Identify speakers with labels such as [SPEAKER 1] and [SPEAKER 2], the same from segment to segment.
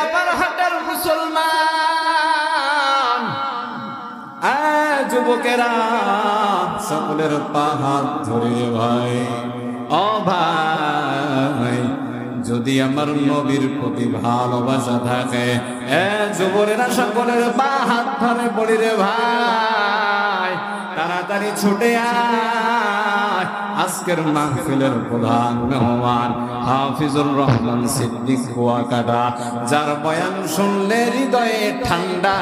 [SPEAKER 1] চাপারহাটের মুসলমান, যুবকেরা সকলের পা হাত ধরে ভাই, ও ভাই যদি আমার নবীর প্রতি ভালোবাসা থাকে, যুবকেরা সকলের পা হাত ধরে পড়ি রে ভাই, তাড়াতাড়ি ছুটে আয়। আজকের মাহফিলের প্রধান মেহমান হাফিজুর রহমান সিদ্দিক কুয়াকাটা, যার বয়ান শুনলে হৃদয়ে ঠান্ডা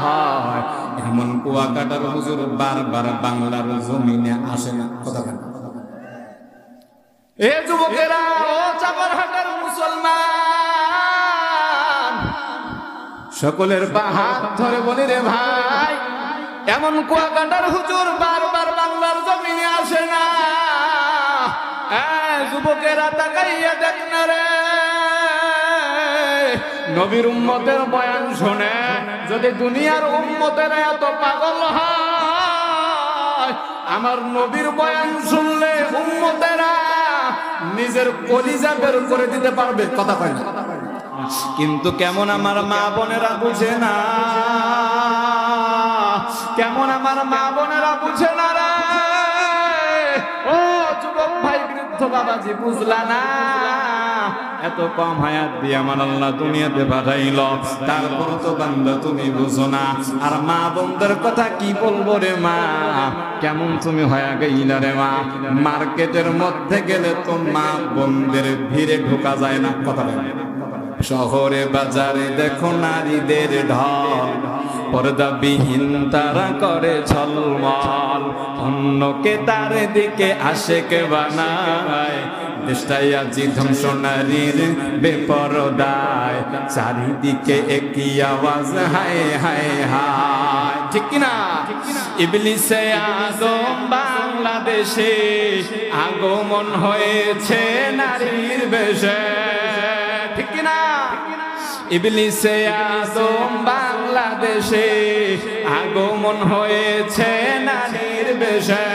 [SPEAKER 1] হয়, এমন কুয়াকাটার হুজুর বারবার বাংলার জমিনে আসে না। কথা বলেন এ যুবকেরা, ও চাপারহাটের মুসলমান, সকলের পা হাত ধরে বলি রে ভাই, এমন কুয়াকাটার হুজুর বারবার বাংলার জমিনে আসে না। যুবকেরা তাকাইয়া দেখ না রে, নবীর উম্মতের বয়ান শুনে যদি দুনিয়ার উম্মতেরা এত পাগল হয়, আমার নবীর বয়ান শুনলে উম্মতেরা নিজের কলিজা বের করে দিতে পারবে। কথা কয় না? কিন্তু কেমন আমার মা বোনেরা বুঝে না, কেমন আমার মা বোনেরা বুঝে না রে। ও যুবক ভাই, বৃদ্ধ বাবাজি, বুঝলা না? এত কম হায়াত দিয়ে আমার আল্লাহ দুনিয়াতে পাঠাইল, তারপর তো বান্দা তুমি বুঝো না। আর মা বোনদের কথা কি বলবো রে মা, কেমন তুমি হয়ে গেইলা রে মা। মার্কেটের মধ্যে গেলে তো মা বোনদের ভিড়ে ঢোকা যায় না। কথা বলে শহরে বাজারে দেখো নারীদের ঢল, পর্দাবিহীন তারা করে ঝলমল, অন্যকে তার দিকে আশেকে বানায়, দেশটাই আজি ধ্বংস নারীর বেপরদায়, চারিদিকে একই আওয়াজ হায় হায় হায়। ঠিক কিনা? ইবলিসে আদম বাংলাদেশে আগমন হয়েছে নারীর বেশে। ঠিক কিনা? ইবলিসে আদম বাংলাদেশে আগমন হয়েছে নারীর বেশে,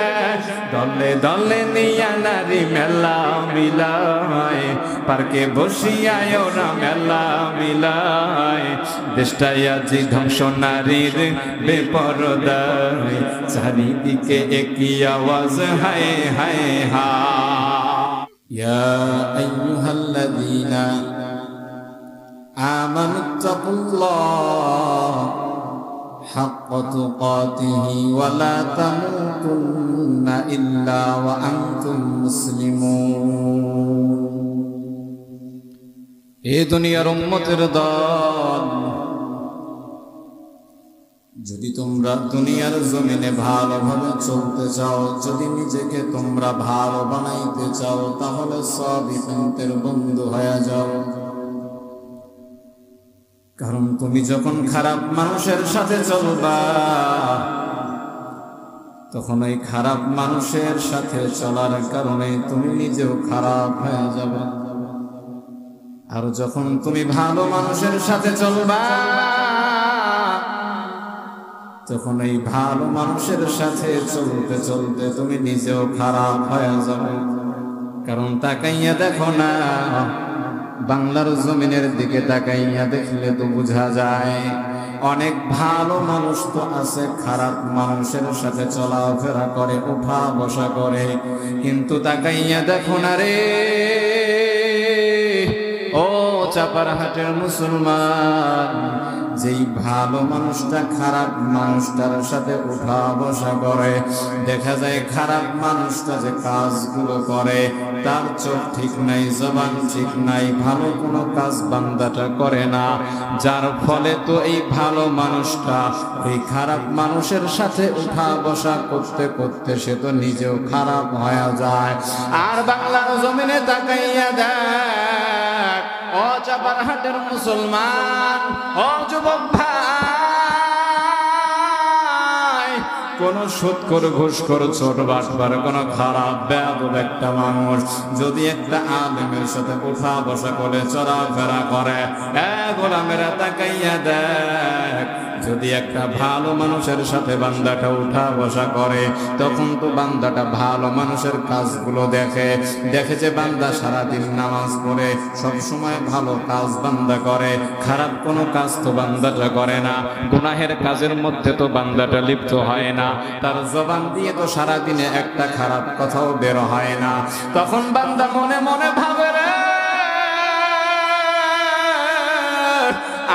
[SPEAKER 1] দলে দলে নিয়া নারী মেলা মিলায়, পার্কে বসিয়ায় ওরা মেলা মিলায়, দেশটাই আজি ধ্বংস নারীর বেপরদায়, চারিদিকে একই আওয়াজ হায় হায় হায়। ইয়া আইয়ুহাল্লাযীনা আমানু তাকুল্লাহ হাক্কা তুকাতিহি ওয়া লা তামুতুন্না ইল্লা ওয়া আনতুম মুসলিমুন। এ দুনিয়ার উম্মতের দল, যদি তোমরা দুনিয়ার জমিনে ভালোভাবে চলতে চাও, যদি নিজেকে তোমরা ভালো বানাইতে চাও, তাহলে সাবিকিনদের বন্ধু হয়ে যাও। কারণ তুমি যখন খারাপ মানুষের সাথে চলবা, তখন ওই খারাপ মানুষের সাথে চলার কারণে তুমি নিজেও খারাপ হয়ে যাবে। আর যখন তুমি ভালো মানুষের সাথে চলবা, তখন এই ভালো মানুষের সাথে চলতে চলতে তুমি নিজেও খারাপ হয়ে যাবে। কারণ তাকাইয়া দেখো না, বাংলার জমিনের দিকে তাকাইয়া দেখলে তো বোঝা যায় অনেক ভালো মানুষ তো আছে, খারাপ মানুষের সাথে চলাফেরা করে, উঠা বসা করে, কিন্তু তাকাইয়া দেখো না রে ও চাপারহাটের মুসলমান, যেই ভালো মানুষটা খারাপ মানুষটার সাথে উঠা বসা করে, দেখা যায় খারাপ মানুষটা যে কাজগুলো করে তার চোখ ঠিক নাই, জবান ঠিক নাই, ভালো কোনো কাজ বান্দাটা করে না, যার ফলে তো এই ভালো মানুষটা এই খারাপ মানুষের সাথে উঠা বসা করতে করতে সে তো নিজেও খারাপ হয়ে যায়। আর বাংলার জমিনে তাকাইয়া দেখ ও চাপারহাটের মুসলমান, ও যুবক ভাই, কোন সুদখোর ঘুষখোর ছোট বাটপার কোন খারাপ বেয়াদব একটা মানুষ যদি একটা আলেমের সাথে উঠা বসা করে চলাফেরা করে, গোলামেরা তাকাইয়া দেখ যদি একটা ভালো মানুষের সাথে বান্দাটা উঠা বসা করে, তখন তো বান্দাটা ভালো মানুষের কাজগুলো দেখে যে বান্দা সারাদিন নামাজ পড়ে, সব সময় ভালো কাজ বান্দা করে, খারাপ কোনো কাজ তো বান্দাটা করে না, গুনাহের কাজের মধ্যে তো বান্দাটা লিপ্ত হয় না, তার জবান দিয়ে তো সারাদিনে একটা খারাপ কথাও বের হয় না। তখন বান্দা মনে মনে ভাবে, রে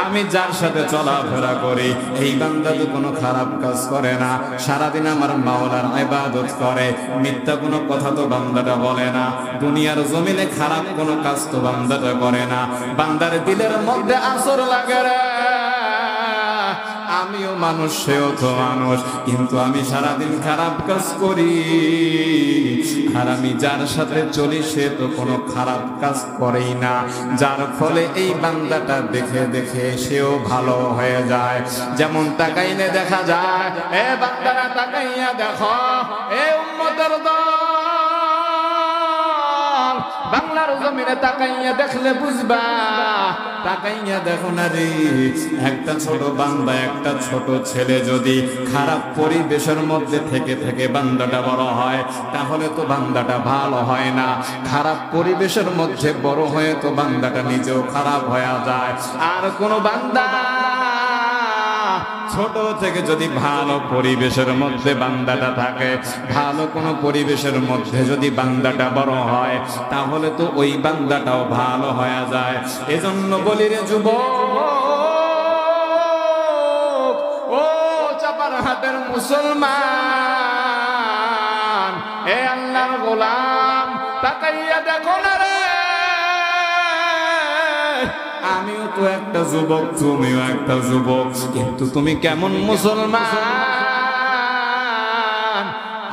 [SPEAKER 1] আমি যার সাথে চলাফেরা করি এই বান্দা তো কোনো খারাপ কাজ করে না, সারাদিন আমার মাওলার ইবাদত করে, মিথ্যা কোনো কথা তো বান্দাটা বলে না, দুনিয়ার জমিনে খারাপ কোনো কাজ তো বান্দাটা করে না। বান্দার দিলের মধ্যে আসর লাগে, রে আমিও মানুষ, সেও তো মানুষ, কিন্তু আমি সারাদিন খারাপ কাজ করি, আর আমি যার সাথে চলি সে তো কোনো খারাপ কাজ করেই না, যার ফলে এই বান্দাটা দেখে দেখে সেও ভালো হয়ে যায়। যেমন তাকাইলে দেখা যায়, এ বান্দারা তাকাইয়া দেখো, এ উম্মতের দল, বাংলার জমিনে তাকাইয়া দেখলে বুঝবা, তাকাইয়া দেখো না রে, একটা ছোট বান্দা, একটা ছোট ছেলে যদি খারাপ পরিবেশের মধ্যে থেকে থেকে বান্দাটা বড় হয়, তাহলে তো বান্দাটা ভালো হয় না। খারাপ পরিবেশের মধ্যে বড় হয়ে তো বান্দাটা নিজেও খারাপ হয়ে যায়। আর কোনো বান্দা ছোট থেকে যদি ভালো পরিবেশের মধ্যে বান্দাটা থাকে, ভালো কোনো পরিবেশের মধ্যে যদি বান্দাটা বড় হয়, তাহলে তো ওই বান্দাটাও ভালো হয়ে যায়। এজন্য বলি রে যুবক, ও চাপারহাটের মুসলমান, এ আল্লাহর গোলাম, তাকাইয়া দেখো না রে, আমিও তো একটা যুবক, তুমিও একটা যুবক, কিন্তু তুমি কেমন মুসলমান?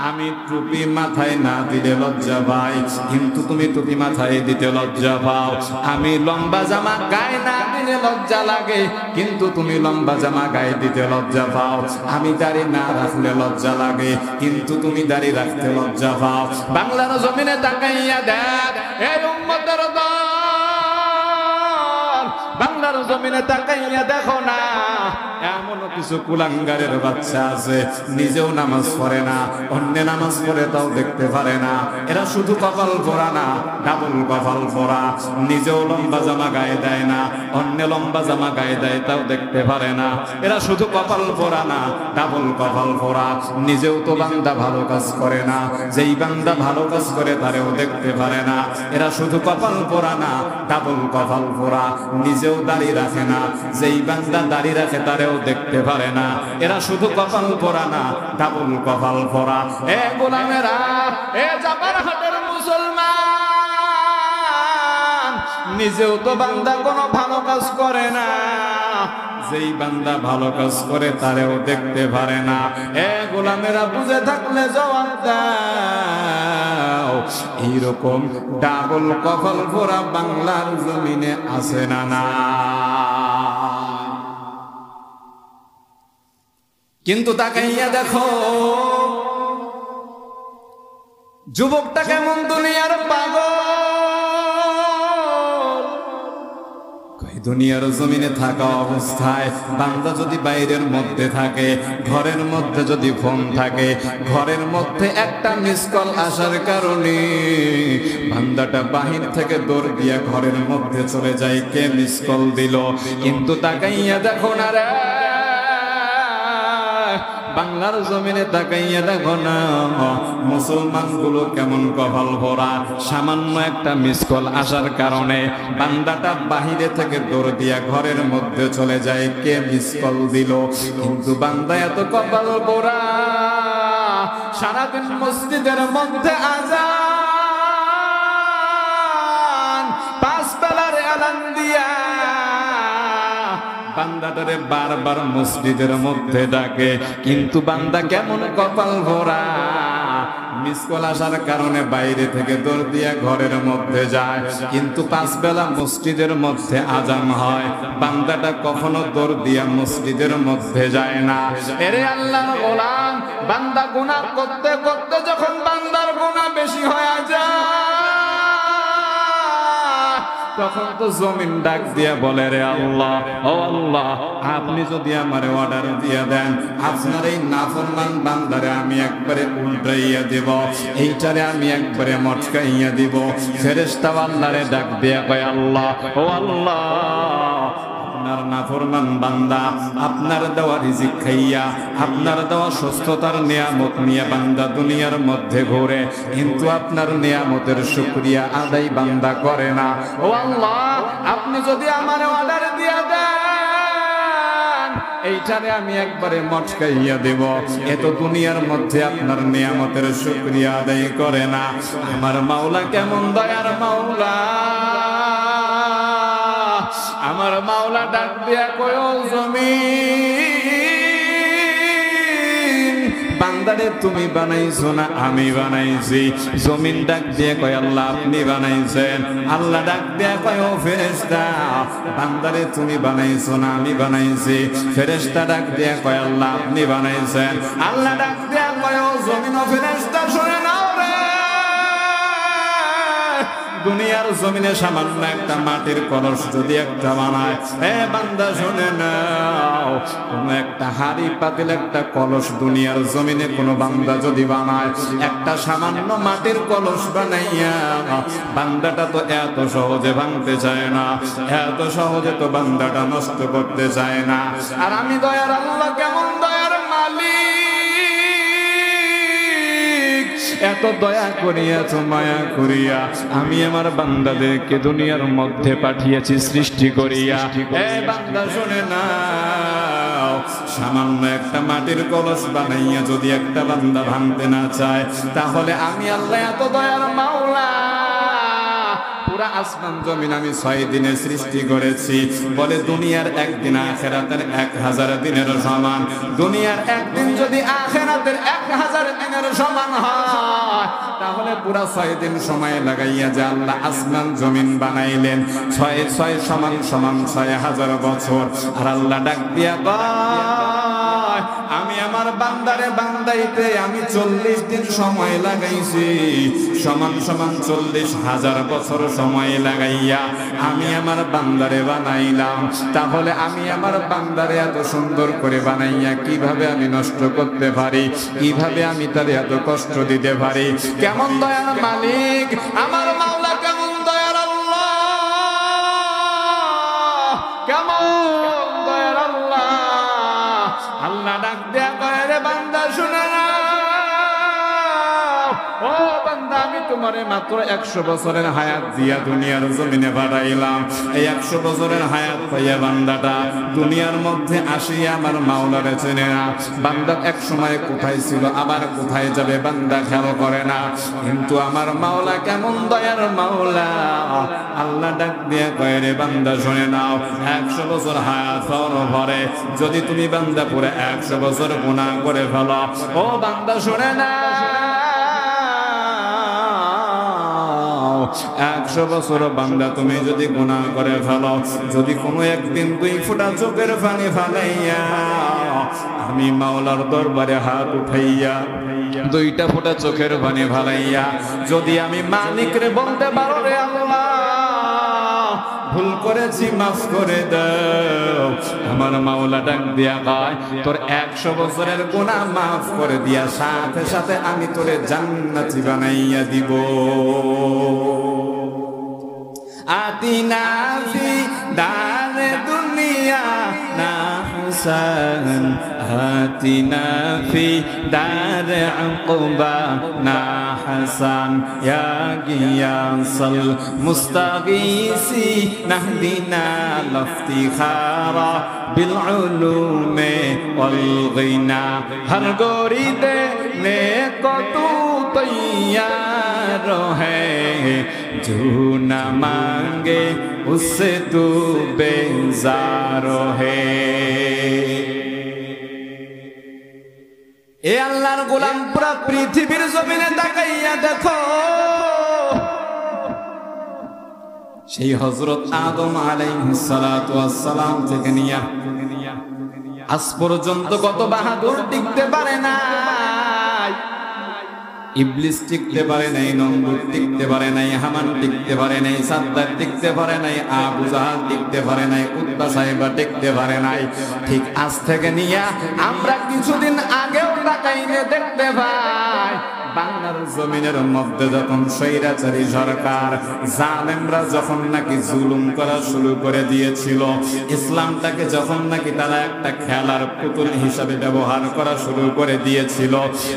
[SPEAKER 1] আমি টুপি মাথায় না দিলে লজ্জা পাই, কিন্তু তুমি টুপি মাথায় দিতে লজ্জা পাও। আমি লম্বা জামা গায়ে না দিলে লজ্জা লাগে, কিন্তু তুমি লম্বা জামা গায়ে দিতে লজ্জা পাও। আমি দাড়ি না রাখলে লজ্জা লাগে, কিন্তু তুমি দাড়ি রাখতে লজ্জা পাও। বাংলার জমিনে তাকাইয়া দেখ, এই উম্মতের দল, বাংলার জমিনে তাকাইয়া দেখো না, এমন কিছু কুলাঙ্গারের বাচ্চা আছে, নিজেও নামাজ পড়ে না, অন্য নামাজ পড়ে তাও দেখতে পারে না। এরা শুধু কপাল পরা না, ডাবল কপাল পরা, নিজেও লম্বা জামা গায়ে দেয় না, অন্য লম্বা জামা গায়ে দেয় তাও দেখতে পারে না। এরা শুধু কপাল পরা না, ডাবল কপাল পরা, নিজেও তো বান্দা ভালো কাজ করে না, যেই বান্দা ভালো কাজ করে তারেও দেখতে পারে না। এরা শুধু কপাল পরা না, ডাবল কপাল পরা, নিজেও দাড়ি রাখে না, যেই বান্দা দাড়ি রাখে তারেও দেখতে পারে না। এরা শুধু কপাল পরা না, ডাবল কপাল পরা। এ গোলামেরা, এ চাপারহাটের মুসলমান, নিজেও তো বান্দা কোনো ভালো কাজ করে না, যেই বান্দা ভালো কাজ করে তারেও দেখতে পারে না। এ গোলামেরা, বুঝে থাকলে জবাব দাও, এইরকম ডাবল কপাল পরা বাংলার জমিনে আছে না? না। কিন্তু তাকাইয়া দেখো, যুবকটা কেমন দুনিয়ার পাগল। দুনিয়ার জমিনে থাকা অবস্থায় বান্দা যদি বাইরের মধ্যে থাকে, ঘরের মধ্যে যদি ফোন থাকে, ঘরের মধ্যে একটা মিস কল আসার কারণে বান্দাটা বাহির থেকে দৌড় দিয়া ঘরের মধ্যে চলে যায়, কে মিস কল দিল। কিন্তু তাকাইয়া দেখো না রে, বাংলার জমিনে তাকাইয়া দেখো না, মুসলমানগুলো কেমন কপাল ভরা। সামান্য একটা মিস কল আসার কারণে বান্দাটা বাহিরে থেকে দৌড় দিয়া ঘরের মধ্যে চলে যায়, কে মিস কল দিল। কিন্তু বান্দা এত কপাল ভরা, সারাদিন মসজিদের মধ্যে আযান, পাঁচ বেলার এলান দিয়া বান্দাটারে বারবার মসজিদের মধ্যে ডাকে, কিন্তু বান্দা কেমন কপাল ভরা, মিস কল আসার কারণে বাইরে থেকে দৌড় দিয়া ঘরের মধ্যে যায়, কিন্তু পাঁচ বেলা মসজিদের মধ্যে আযান হয়, বান্দাটা কখনো দৌড় দিয়া মসজিদের মধ্যে যায় না। এরে আল্লাহর গোলাম, বান্দা গুনাহ করতে করতে যখন বান্দার গুনাহ বেশি হয়ে যায়, তখন তো জমিন ডাক দিয়া বলে, রে আল্লাহ, ও আল্লাহ, আপনি যদি আমারে অর্ডার দিয়া দেন, আপনার এই নাফরমান বান্দারে আমি একবারে উল্টাইয়া দেব, এইটারে আমি একবারে মটকাইয়া দিব। ফেরেশতা আল্লাহরে ডাক দিয়া কয়, আল্লাহ, ও আল্লাহ, আপনার নাফরমান বান্দা আপনার দেওয়া রিজিক খাইয়া, আপনার দেওয়া সুস্থতার নিয়ামত নিয়ে বান্দা দুনিয়ার মধ্যে ঘোরে, কিন্তু আপনার নিয়ামতের শুকরিয়া আদায় বান্দা করে না। ও আল্লাহ, আপনি যদি আমার অর্ডার দিয়া দেন, এইটারে আমি একবারে মটকাইয়া দেব। এত দুনিয়ার মধ্যে আপনার নিয়ামতের শুকরিয়া আদায় করে না। আমার মাওলা কেমন দয়ার মাওলা! আমার মাওলা ডাক দিয়া কয়, ও জমিন, বান্দারে তুমি বানাইছো না আমি বানাইছি? জমিন ডাক দিয়া কয়, আল্লাহ আপনি বানাইছেন। আল্লাহ ডাক দিয়া কয়, ও ফেরেশতা, বান্দারে তুমি বানাইছো না আমি বানাইছি? ফেরেশতা ডাক দিয়া কয়, আল্লাহ আপনি বানাইছেন। আল্লাহ ডাক দিয়া কয়, ও জমিন ও ফেরেশতা শুনে নাও রে, দুনিয়ার জমিনে সামান্য একটা মাটির কলস যদি একটা বানায়, বান্দা শুনে নাও, কোন একটা হাড়ি পাতিল একটা কলস দুনিয়ার জমিনে কোন বান্দা যদি বানায়, একটা সামান্য মাটির কলস বানাইয়া, বান্দাটা তো এত সহজে ভাঙতে চায় না, এত সহজে তো বান্দাটা নষ্ট করতে চায় না। আর আমি দয়ার আল্লাহ কেমন দয়ার মালিক, এত দয়া করিয়া তো মায়া করিয়া আমি আমার বান্দাদেরকে দুনিয়ার মধ্যে পাঠিয়েছি সৃষ্টি করিয়া। বান্দা শুনে নাও, সামান্য একটা মাটির কলস বানাইয়া যদি একটা বান্দা ভাঙতে না চায়, তাহলে আমি আল্লাহ এত দয়ার মাওলা পুরা আসমান জমিন আমি 6 দিনে সৃষ্টি করেছি। বলে দুনিয়ার একদিন আখিরাতের 1000 দিনের সমান। দুনিয়ার একদিন যদি আখিরাতের 1000 দিনের সমান হয়, তাহলে পুরা 6 দিন সময় লাগাইয়া যে আল্লাহ আসমান জমিন বানাইলেন, 6 সমান 6000 বছর। আর আল্লাহ ডাক দিয়া কয়, আমি আমার বান্দারে বান্দাইতে আমি 40 দিন সময় লাগাইছি, সমান 40,000 বছর সময় লাগাইয়া আমি আমার বান্দারে বানাইলাম। তাহলে আমি আমার বান্দারে এত সুন্দর করে বানাইয়া কিভাবে আমি নষ্ট করতে পারি? কিভাবে আমি তার এত কষ্ট দিতে পারি? কেমন দয়ার মালিক আমার মাওলা, কেমন দয়ার আল্লাহ, কেমন দয়ার আল্লাহ! আল্লাহ ডাক দেয়া কয়, রে বান্দা শুনে না, ও বান্দা, আমি তোমারে মাত্র 100 বছরের হায়াত দিয়া দুনিয়ার জমিনে পাঠাইলাম। এই 100 বছরের হায়াত পাইয়া বান্দাটা দুনিয়ার মধ্যে আসিয়া আমার মাওলারে চেনে না। বান্দা এক সময় কোথায় ছিল, আবার কোথায় যাবে বান্দা খেয়াল করে না। কিন্তু আমার মাওলা কেমন দয়ার মাওলা! আল্লাহ ডাক দিয়ে কয়, রে বান্দা শুনে নাও, 100 বছর হায়াত পাওয়ার পরে যদি তুমি বান্দা পুরো 100 বছর গুনাহ করে ফেলো, ও বান্দা শুনে না, 100 বছর বান্দা তুমি যদি গুনাহ করে ফেলো, যদি কোনো একদিন 2 ফোঁটা চোখের পানি ফালাইয়া আমি মাওলার দরবারে হাত উঠাইয়া 2টা ফোঁটা চোখের পানি ফালাইয়া যদি আমি মালিকরে বলতে পারো, রে আল্লাহ ভুল করেছি মাফ করে দাও, আমার মাওলা ডাক দিয়া কয়, তোর 100 বছরের গুনাহ মাফ করে দিয়া সাথে সাথে আমি তোরে জান্নাতি বানাইয়া দিব। আতিনা ফি দারে দুনিয়া না হুসান, আতিনা ফি দারে আকুবা না হাসান, ইয়া গিয়াসাল মুস্তাগীসি নাহদিনা লফতিখারা বিল উলুমে ওয়াল গিনা, হর গরিদে নেকো তু তৈয়ার হ্যায়, जो न मांगे उससे तू बेजार है। এ আল্লাহর গোলাম, পুরা পৃথিবীর জমিনে তাকাইয়া দেখো, সেই হযরত আদম আলাইহিস সালাতু ওয়াস সালাম থেকে নিয়া আজ পর্যন্ত কত বাহাদুর টিকতে পারে না। ইবলিস টিকতে পারে নাই, নমরুদ টিকতে পারে নাই, হামান টিকতে পারে নাই, সাদ্দাত টিকতে পারে নাই, আবু জাহাল টিকতে পারে নাই, উতবা সাহেবা টিকতে পারে নাই। ঠিক আজ থেকে নিয়ে আমরা কিছুদিন আগেও তাকাইলে দেখতে পাই বাংলার জমিনের মধ্যে যখন স্বৈরাচারী সরকার জালেমরা যখন নাকি জুলুম করা শুরু করে দিয়েছিল, ইসলামটাকে যখন নাকি তারা একটা খেলার পুতুল হিসাবে ব্যবহার করা শুরু করে দিয়েছিল,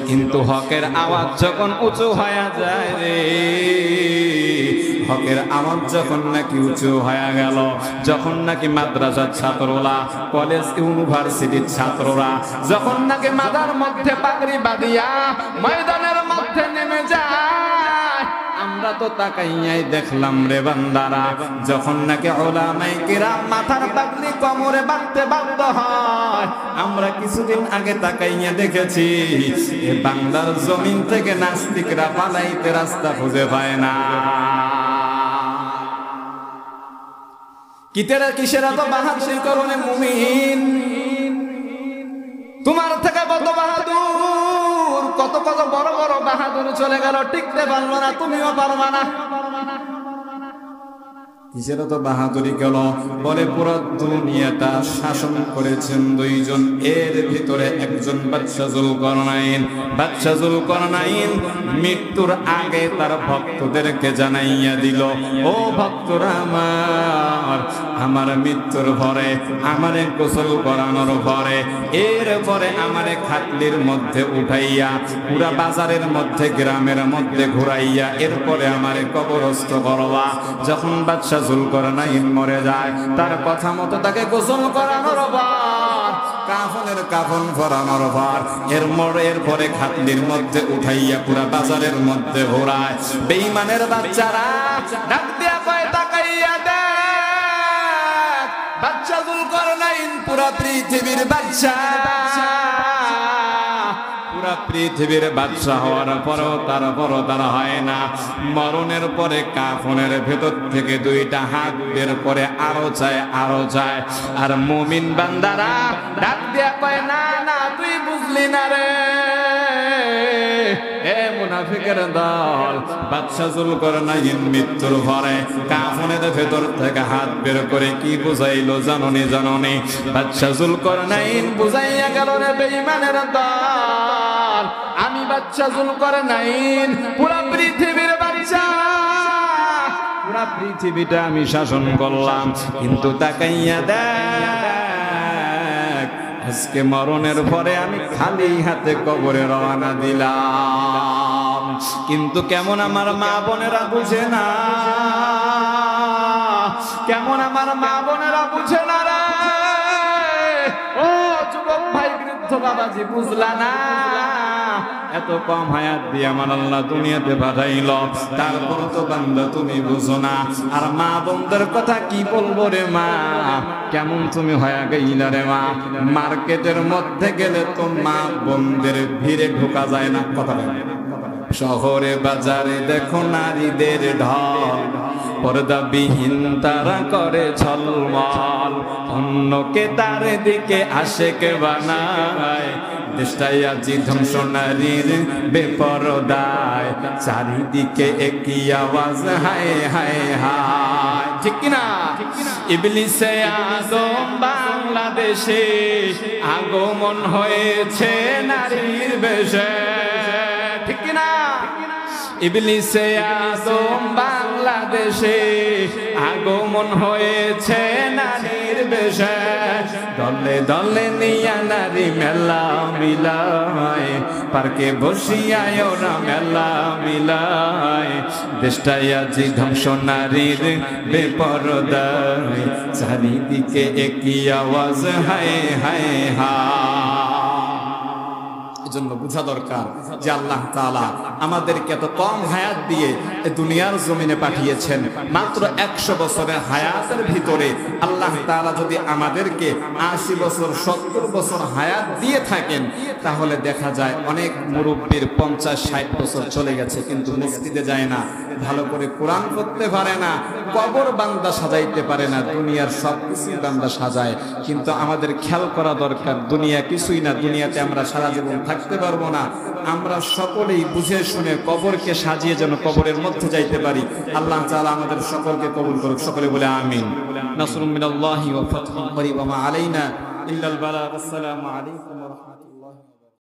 [SPEAKER 1] কিন্তু হকের আওয়াজ যখন উঁচু হয়ে যায় রে, হকের আওয়াজ যখন নাকি উঁচু হয়ে গেল, যখন নাকি মাদ্রাসার ছাত্ররা, কলেজ ইউনিভার্সিটির ছাত্ররা যখন নাকি মাথার মধ্যে পাগড়ি বাঁধিয়া ময়দানের মধ্যে নেমে যায়, আমরা তো তাকাইয়াই দেখলাম রে বান্দারা, যখন নাকি উলামায়ে কিরাম মাথার পাগড়ি কোমরে বাঁধতে বাধ্য হয়, আমরা কিছুদিন আগে তাকাইয়া দেখেছি বাংলার জমিন থেকে নাস্তিকরা পালাইতে রাস্তা খুঁজে পায় না। কিসের এত বাহাদুরি করনে মুমিন? তোমার থেকে কত বাহাদুর, কত কত বড় বড় বাহাদুর চলে গেল, টিকতে পারলো না, তুমিও পারবা না। কিসের তো বাহাদুরি গেল? বলে পুরো দুনিয়াটা শাসন করেছেন দুইজন, এর ভিতরে একজন বাদশা যুলকারনাইন। বাদশা যুলকারনাইন মৃত্যুর আগে তার ভক্তদেরকে জানাইয়া দিল, ও ভক্তরা আমার মৃত্যুর পরে আমারে গোসল করানোর পরে, এরপরে আমারে খাটলির মধ্যে উঠাইয়া পুরা বাজারের মধ্যে গ্রামের মধ্যে ঘুরাইয়া এরপরে আমারে কবরস্থ করবা। যখন বাদশা যুলকারনাইন মরে যায়, তার কথা মতো তাকে গোসল করানোর পর, কাফনের কাফন পরানোর পর, এরপরে খাটলির মধ্যে উঠাইয়া পুরা বাজারের মধ্যে ঘোরায়। বেঈমানের বাচ্চারা ডাক দিয়া কয়, তাকাইয়া দেখ, বাদশা যুলকারনাইন পুরা পৃথিবীর বাদশা, পুরা পৃথিবীর বাদশা হওয়ার পরও তারা হয় না। মরণের পরে কাফনের ভেতর থেকে দুইটা হাত বের করে আরো চায়। আর মুমিন বান্দারা ডাক দিয়া কয়, না না তুই বুঝলি না রে, এ মুনাফিকের দল, বাদশা যুলকারনাইন মৃত্যুর পরে কাফনের ভেতর থেকে হাত বের করে কি বুঝাইলো জাননি? বাদশা যুলকারনাইন বুঝাইয়া গেল রে বেঈমানের দল, আমি বাদশা যুলকারনাইন পুরা পৃথিবীর বাদশা, পুরা পৃথিবীটা আমি শাসন করলাম, কিন্তু তাকাইয়া দেখ আজকে মরণের পরে আমি খালি হাতে কবরে রওনা দিলাম। কিন্তু কেমন আমার মা বোনেরা বুঝে না, কেমন আমার মা বোনেরা বুঝে না রে, ও যুবক ভাই, বৃদ্ধ বাবাজি, বুঝলা না? এত কম হায়াত দিয়ে আমার আল্লাহ দুনিয়াতে পাঠাইল, তারপর তো বান্দা তুমি বুঝো না। আর মা বোনদের কথা কি বলবো রে মা, কেমন তুমি হয়ে গেইলা রে মা। মার্কেটের মধ্যে গেলে তো মা বোনদের ভিড়ে ঢোকা যায় না, কথা বলে। শহরে বাজারে দেখো নারীদের ঢল, পর্দাবিহীন তারা করে ঝলমল, অন্যকে তার দিকে আশেক বানায়, দেশটাই আজি ধ্বংস নারীর বেপরদায়, চারিদিকে একই আওয়াজ হায় হায় হায়, ঠিক কিনা? ইবলিসে আদম বাংলাদেশে আগমন হয়েছে নারীর বেশে, ঠিক কিনা? ইবলিসে আদম বাংলাদেশে আগমন হয়েছে নারীর বেশে, দলে দলে নিয়া নারী মেলা মিলায়, পার্কে বসিয়ায় ওরা মেলা মিলায়, দেশটাই আজি ধ্বংস নারীর বেপরদায়, চারিদিকে একই আওয়াজ হায় হায় হায়। এজন্য বুঝা দরকার যে আল্লাহ তাআলা আমাদেরকে এত কম হায়াত দিয়ে দুনিয়ার জমিনে পাঠিয়েছেন। মাত্র 100 বছরের হায়াতের ভিতরে আল্লাহ তাআলা যদি আমাদেরকে 80 বছর 70 বছর হায়াত দিয়ে থাকেন, তাহলে দেখা যায় অনেক মুরব্বীর 50-60 বছর চলে গেছে, কিন্তু মসজিদে যায় না, ভালো করে কোরআন পড়তে পারে না, কবর বান্দা সাজাইতে পারে না, দুনিয়ার সব কিছুই বান্দা সাজায়। কিন্তু আমাদের খেয়াল করা দরকার, দুনিয়া কিছুই না, দুনিয়াতে আমরা সারা জীবন থাকতে পারবো না। আমরা সকলেই বুঝে শুনে কবরকে সাজিয়ে যেন কবরের মধ্যে যাইতে পারি। আল্লাহ তাআলা আমাদের সকলকে কবুল করুক। সকলে বলে আমিন। নাসরুম মিনাল্লাহি ওয়া ফাতহুন করিব ওয়া মা আলাইনা ইল্লাল বালাগ। আসসালামু আলাইকুম।